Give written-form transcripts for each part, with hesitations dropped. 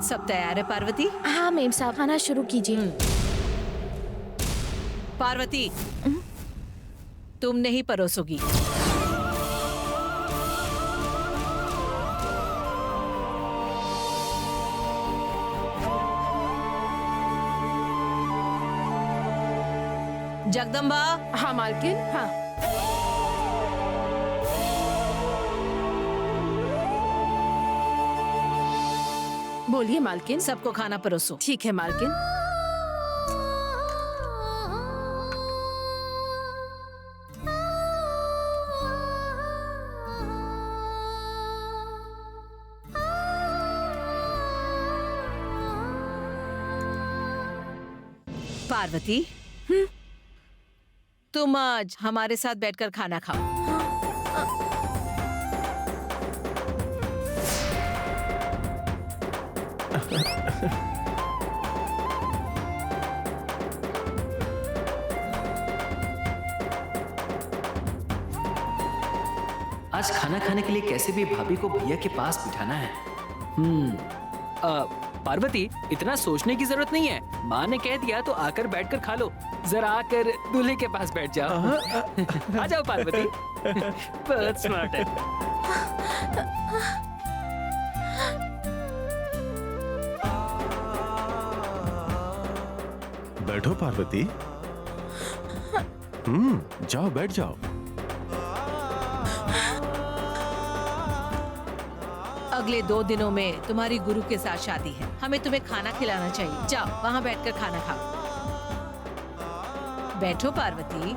सब तैयार है पार्वती? हाँ मेम साहब, खाना शुरू कीजिए। पार्वती, तुम नहीं परोसोगी। जगदम्बा। हाँ मालकिन। हाँ बोलिए मालकिन। सबको खाना परोसो। ठीक है मालकिन। पार्वती, तुम आज हमारे साथ बैठकर खाना खाओ। आज खाना खाने के लिए कैसे भी भाभी को भैया के पास बिठाना है। पार्वती, इतना सोचने की जरूरत नहीं है। माँ ने कह दिया तो आकर बैठकर खा लो। जरा आकर दूल्हे के पास बैठ जाओ। आ जाओ पार्वती। बहुत स्मार्ट है। बैठो पार्वती। जाओ बैठ जाओ। अगले 2 दिनों में तुम्हारी गुरु के साथ शादी है। हमें तुम्हें खाना खिलाना चाहिए। जाओ वहां बैठकर खाना खाओ। बैठो पार्वती।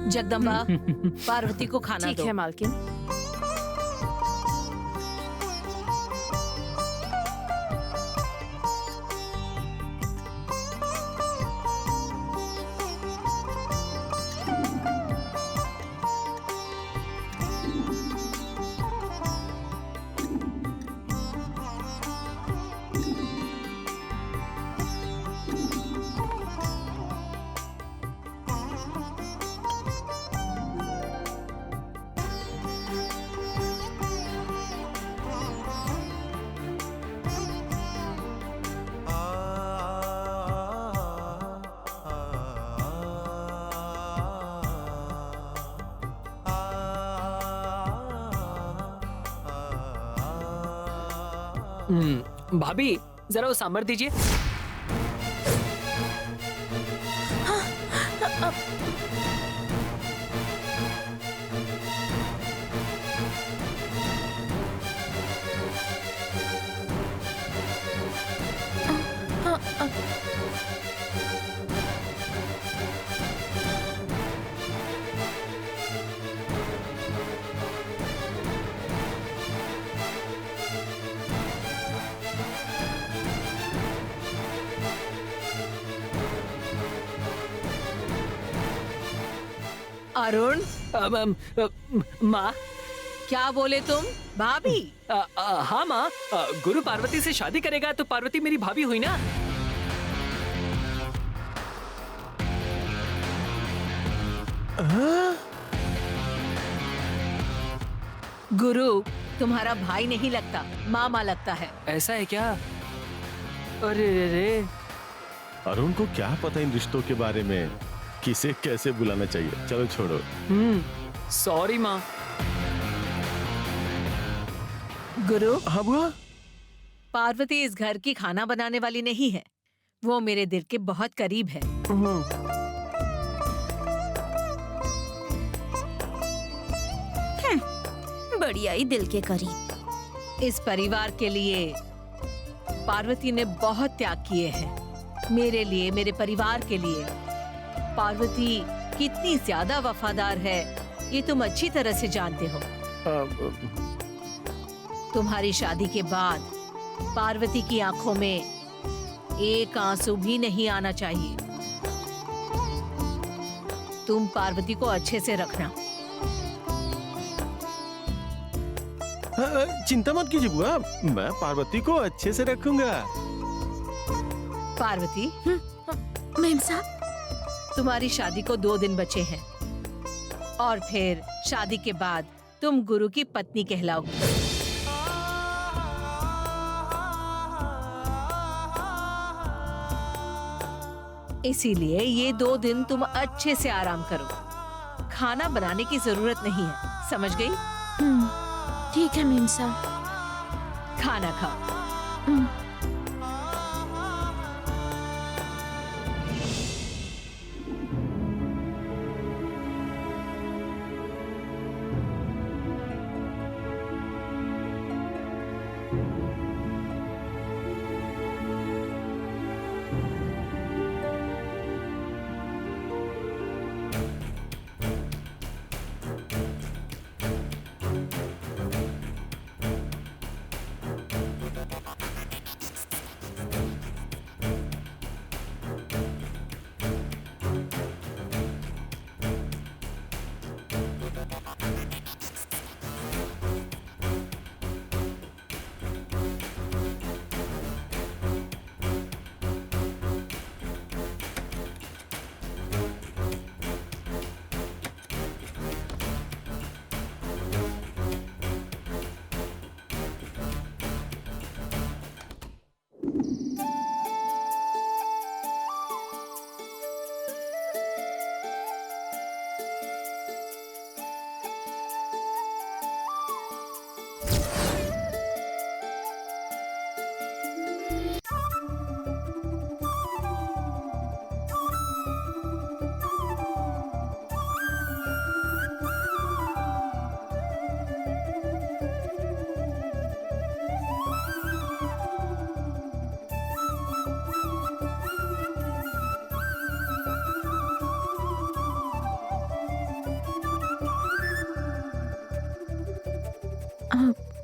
जगदम्बा, पार्वती को खाना दो। ठीक है मालकिन। भाभी, जरा वो सांभर दीजिए। अरुण, माँ। क्या बोले तुम? भाभी? हाँ माँ, गुरु पार्वती से शादी करेगा तो पार्वती मेरी भाभी हुई ना। गुरु तुम्हारा भाई नहीं लगता, मामा लगता है। ऐसा है क्या? अरे रे रे। अरुण को क्या पता इन रिश्तों के बारे में, किसे कैसे बुलाना चाहिए। चलो छोड़ो। सॉरी माँ। गुरु। हाँ बुआ। पार्वती इस घर की खाना बनाने वाली नहीं है। वो मेरे दिल के बहुत करीब है। बढ़िया ही दिल के करीब। इस परिवार के लिए पार्वती ने बहुत त्याग किए हैं। मेरे लिए, मेरे परिवार के लिए। पार्वती कितनी ज्यादा वफादार है ये तुम अच्छी तरह से जानते हो। तुम्हारी शादी के बाद पार्वती की आंखों में एक आंसू भी नहीं आना चाहिए। तुम पार्वती को अच्छे से रखना। चिंता मत कीजिए बुआ, मैं पार्वती को अच्छे से रखूंगा। पार्वती, मेम साहब, तुम्हारी शादी को 2 दिन बचे हैं और फिर शादी के बाद तुम गुरु की पत्नी कहलाओगी। इसीलिए ये 2 दिन तुम अच्छे से आराम करो। खाना बनाने की जरूरत नहीं है, समझ गई? ठीक है मेम साहब। खाना खाओ।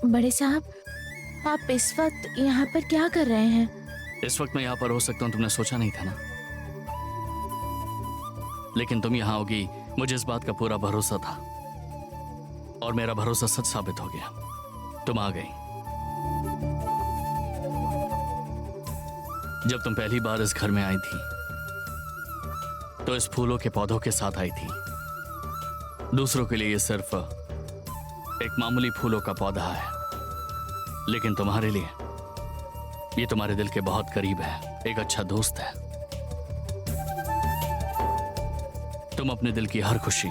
बड़े साहब, आप इस वक्त यहाँ पर क्या कर रहे हैं? इस वक्त मैं यहाँ पर हो सकता हूँ, तुमने सोचा नहीं था ना। लेकिन तुम यहाँ होगी, मुझे इस बात का पूरा भरोसा था और मेरा भरोसा सच साबित हो गया। तुम आ गई। जब तुम पहली बार इस घर में आई थी तो इस फूलों के पौधों के साथ आई थी। दूसरों के लिए ये सिर्फ एक मामूली फूलों का पौधा है, लेकिन तुम्हारे लिए ये तुम्हारे दिल के बहुत करीब है, एक अच्छा दोस्त है। तुम अपने दिल की हर खुशी,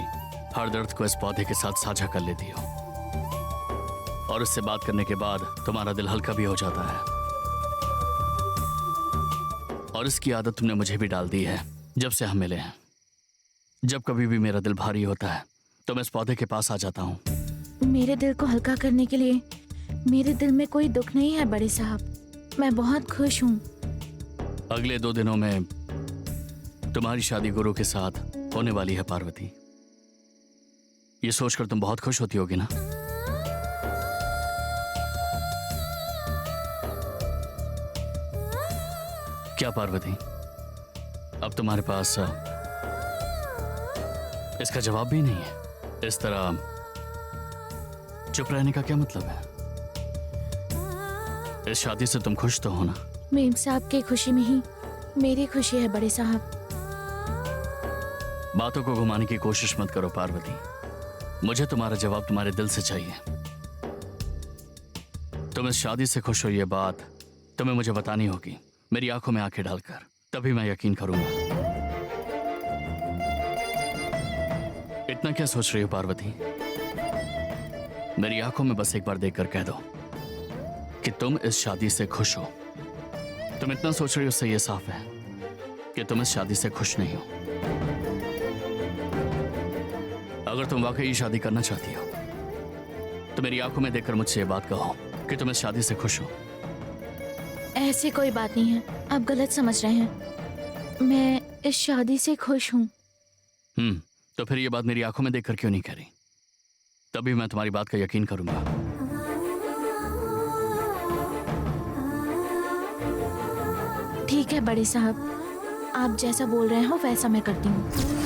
हर दर्द को इस पौधे के साथ साझा कर लेती हो और इससे बात करने के बाद तुम्हारा दिल हल्का भी हो जाता है। और इसकी आदत तुमने मुझे भी डाल दी है जब से हम मिले हैं। जब कभी भी मेरा दिल भारी होता है तो मैं इस पौधे के पास आ जाता हूँ। मेरे दिल को हल्का करने के लिए मेरे दिल में कोई दुख नहीं है बड़े साहब। मैं बहुत खुश हूँ। अगले 2 दिनों में तुम्हारी शादी गुरु के साथ होने वाली है पार्वती। ये सोचकर तुम बहुत खुश होती होगी ना? क्या पार्वती, अब तुम्हारे पास इसका जवाब भी नहीं है? इस तरह चुप रहने का क्या मतलब है? इस शादी से तुम खुश तो हो ना? मेम साहब की खुशी में ही मेरी खुशी है बड़े साहब। बातों को घुमाने की कोशिश मत करो पार्वती। मुझे तुम्हारा जवाब तुम्हारे दिल से चाहिए। तुम इस शादी से खुश हो, ये बात तुम्हें मुझे बतानी होगी, मेरी आंखों में आंखें डालकर, तभी मैं यकीन करूंगा। इतना क्या सोच रही हो पार्वती? मेरी आंखों में बस एक बार देखकर कह दो कि तुम इस शादी से खुश हो। तुम इतना सोच रही हो, उससे यह साफ है कि तुम इस शादी से खुश नहीं हो। अगर तुम वाकई शादी करना चाहती हो तो मेरी आंखों में देखकर मुझसे ये बात कहो कि तुम इस शादी से खुश हो। ऐसी कोई बात नहीं है, आप गलत समझ रहे हैं। मैं इस शादी से खुश हूँ। तो फिर ये बात मेरी आंखों में देखकर क्यों नहीं करी? तभी मैं तुम्हारी बात का यकीन करूंगा। ठीक है बड़े साहब, आप जैसा बोल रहे हो वैसा मैं करती हूँ।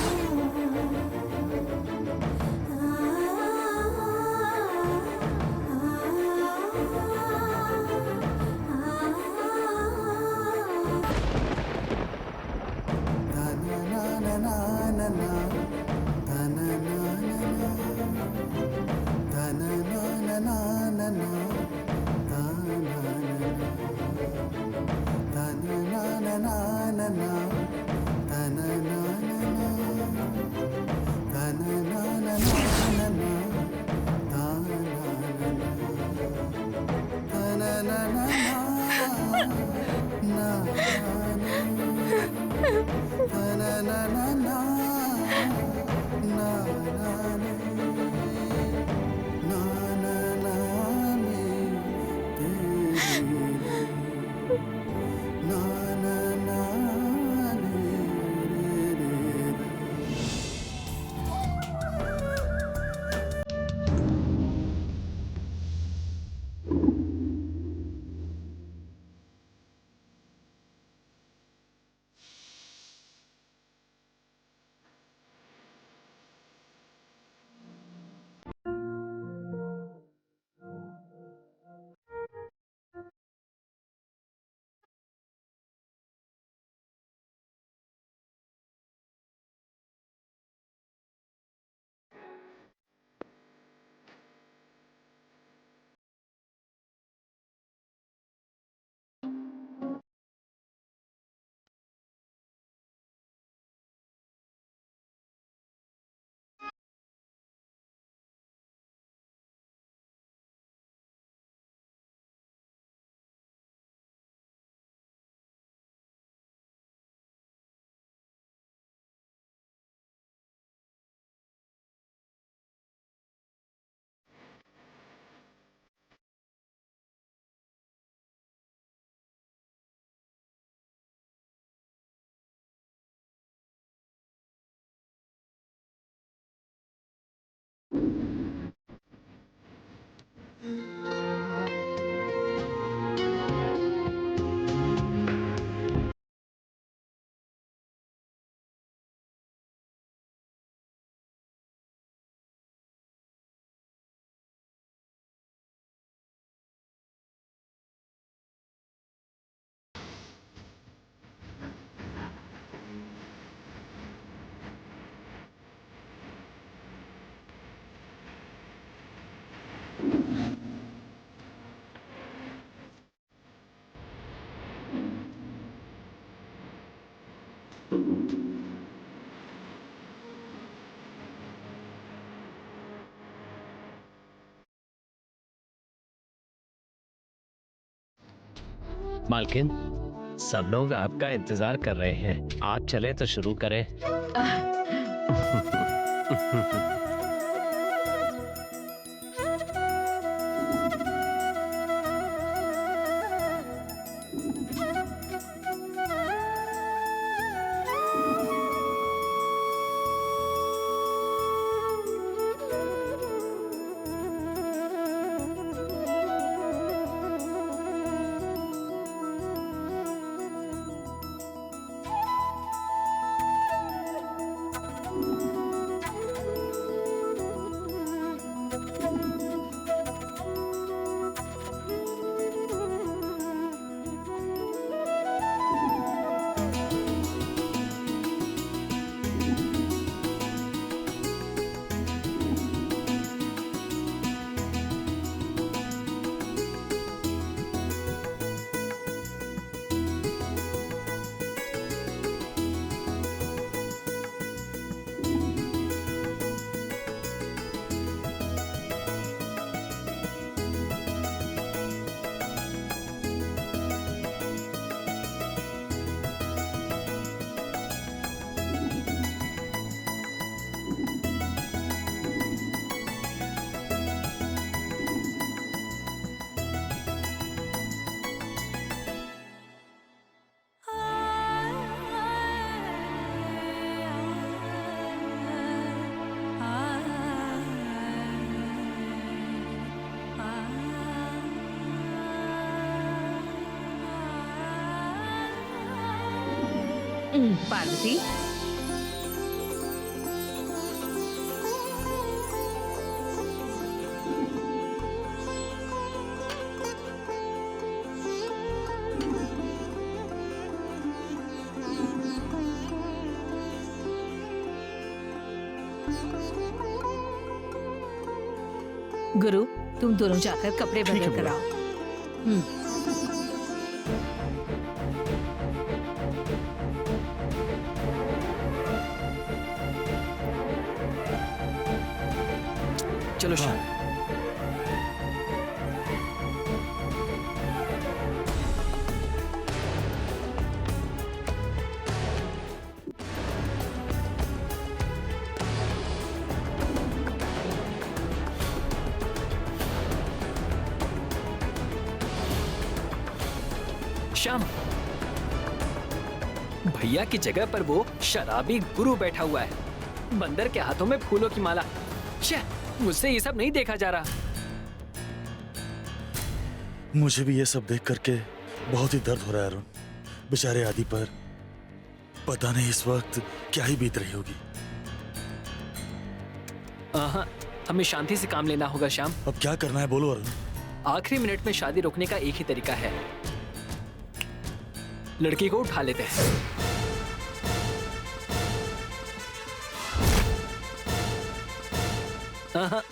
मालकिन, सब लोग आपका इंतजार कर रहे हैं। आप चले तो शुरू करें। पार्वती, गुरु तुम दोनों जाकर कपड़े ठीक है, बदल कर बुआ। आओ। चलो शाम। श्याम, भैया की जगह पर वो शराबी गुरु बैठा हुआ है, बंदर के हाथों में फूलों की माला। छे, मुझसे ये सब नहीं देखा जा रहा। मुझे भी ये सब देख करके बहुत ही दर्द हो रहा है अरुण। बेचारे आदि पर पता नहीं इस वक्त क्या ही बीत रही होगी। हाँ, हमें शांति से काम लेना होगा श्याम। अब क्या करना है बोलो अरुण। आखिरी मिनट में शादी रोकने का एक ही तरीका है, लड़की को उठा लेते हैं। हाँ,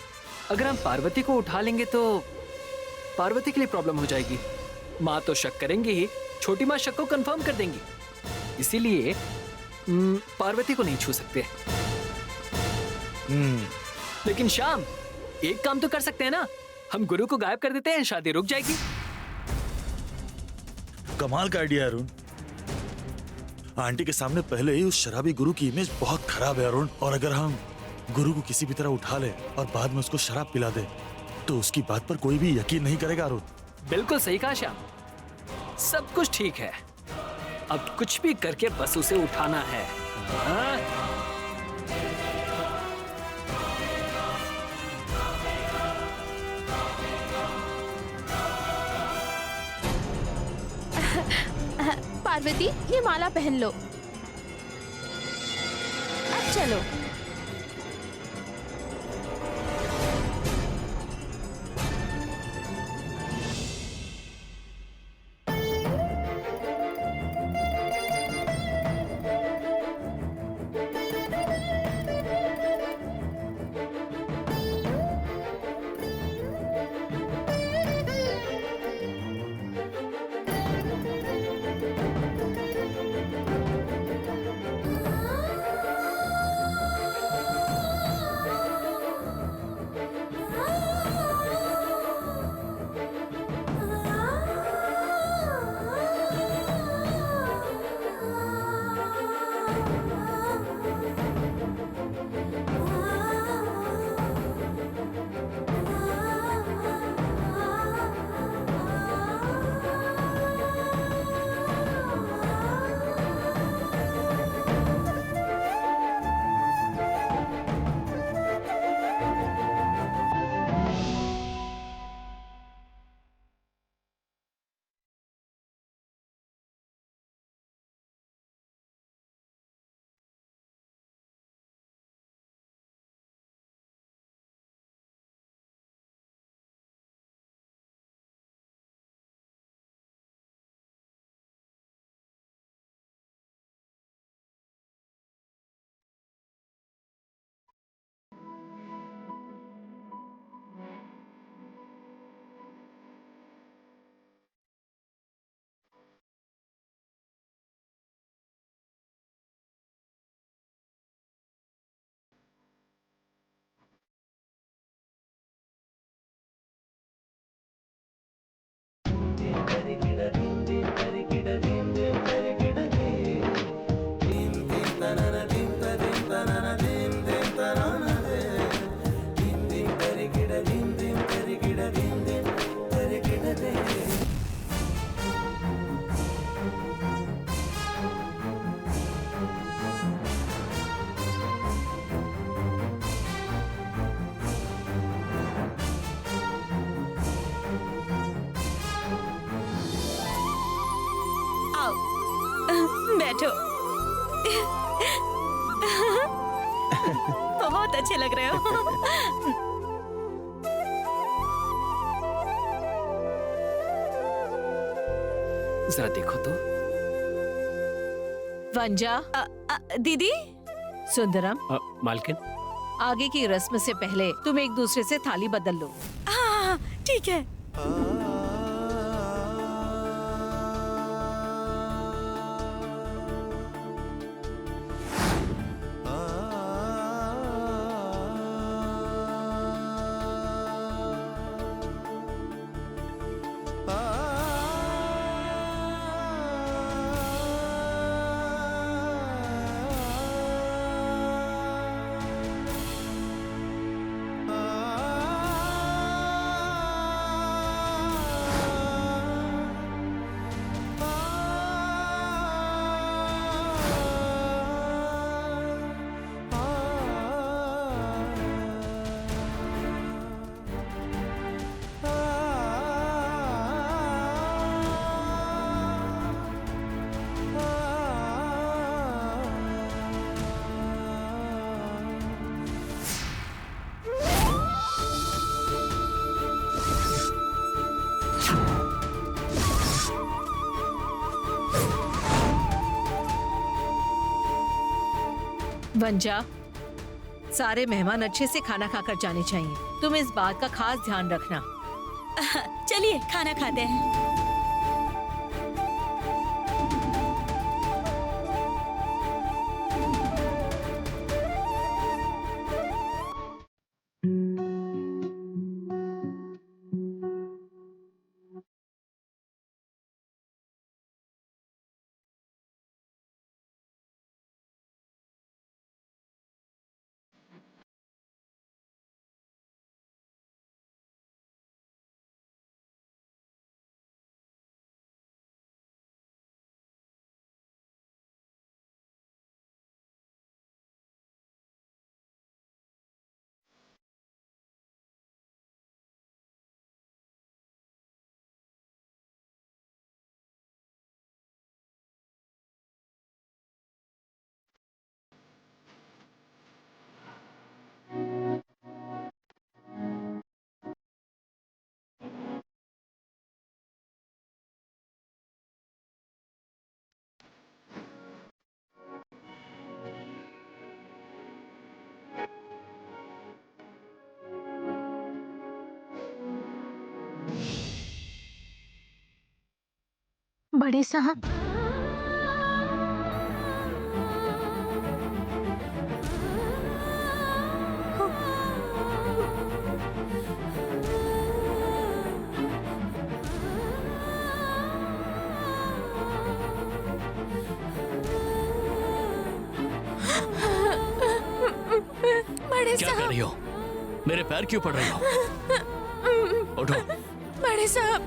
अगर हम पार्वती को उठा लेंगे तो पार्वती के लिए प्रॉब्लम हो जाएगी। माँ तो शक करेंगी ही, छोटी माँ शक को कंफर्म कर देंगी। इसीलिए पार्वती को नहीं छू सकते। लेकिन श्याम, एक काम तो कर सकते हैं ना, हम गुरु को गायब कर देते हैं, शादी रुक जाएगी। कमाल का आइडिया अरुण। आंटी के सामने पहले ही उस शराबी गुरु की इमेज बहुत खराब है अरुण, और अगर हम गुरु को किसी भी तरह उठा ले और बाद में उसको शराब पिला दे तो उसकी बात पर कोई भी यकीन नहीं करेगा अरुण। बिल्कुल सही कहा श्याम, सब कुछ ठीक है, अब कुछ भी करके बस उसे उठाना है। हाँ? पार्वती, ये माला पहन लो। अब चलो। बैठो। बहुत अच्छे लग रहे हो। जरा देखो तो। वंजा, दीदी। सुंदरम, मालकिन। आगे की रस्म से पहले तुम एक दूसरे से थाली बदल लो। हाँ ठीक है। वंजा, सारे मेहमान अच्छे से खाना खाकर जाने चाहिए। तुम इस बात का खास ध्यान रखना। चलिए खाना खाते हैं। बड़े साहब, बड़े क्या कर साहब, रही हो? मेरे पैर क्यों पड़ रही हो? उठो। बड़े साहब,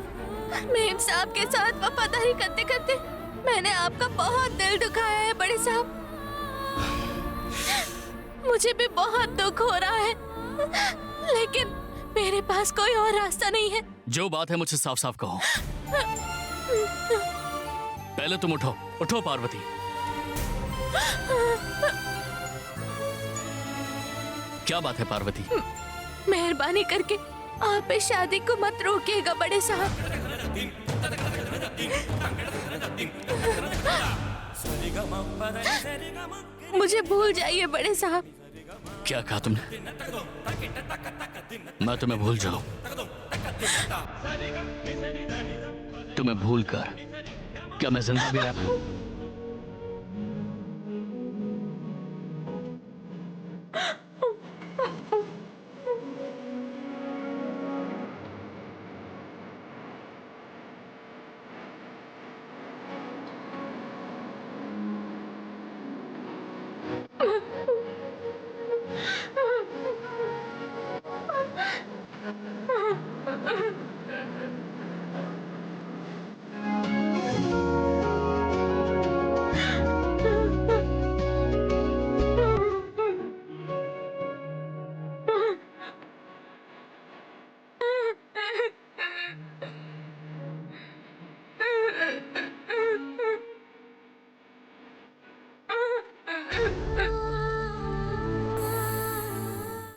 मेम साहब के साथ वफादारी करते करते मैंने आपका बहुत दिल दुखाया है बड़े साहब। मुझे भी बहुत दुख हो रहा है, लेकिन मेरे पास कोई और रास्ता नहीं है। जो बात है मुझसे साफ साफ कहो। पहले तुम उठो। उठो पार्वती। क्या बात है पार्वती? मेहरबानी करके आप इस शादी को मत रोकिएगा बड़े साहब। मुझे भूल जाइए बड़े साहब। क्या कहा तुमने? मैं तुम्हें भूल जाऊं? तुम्हें भूल कर क्या मैं जिंदा भी रह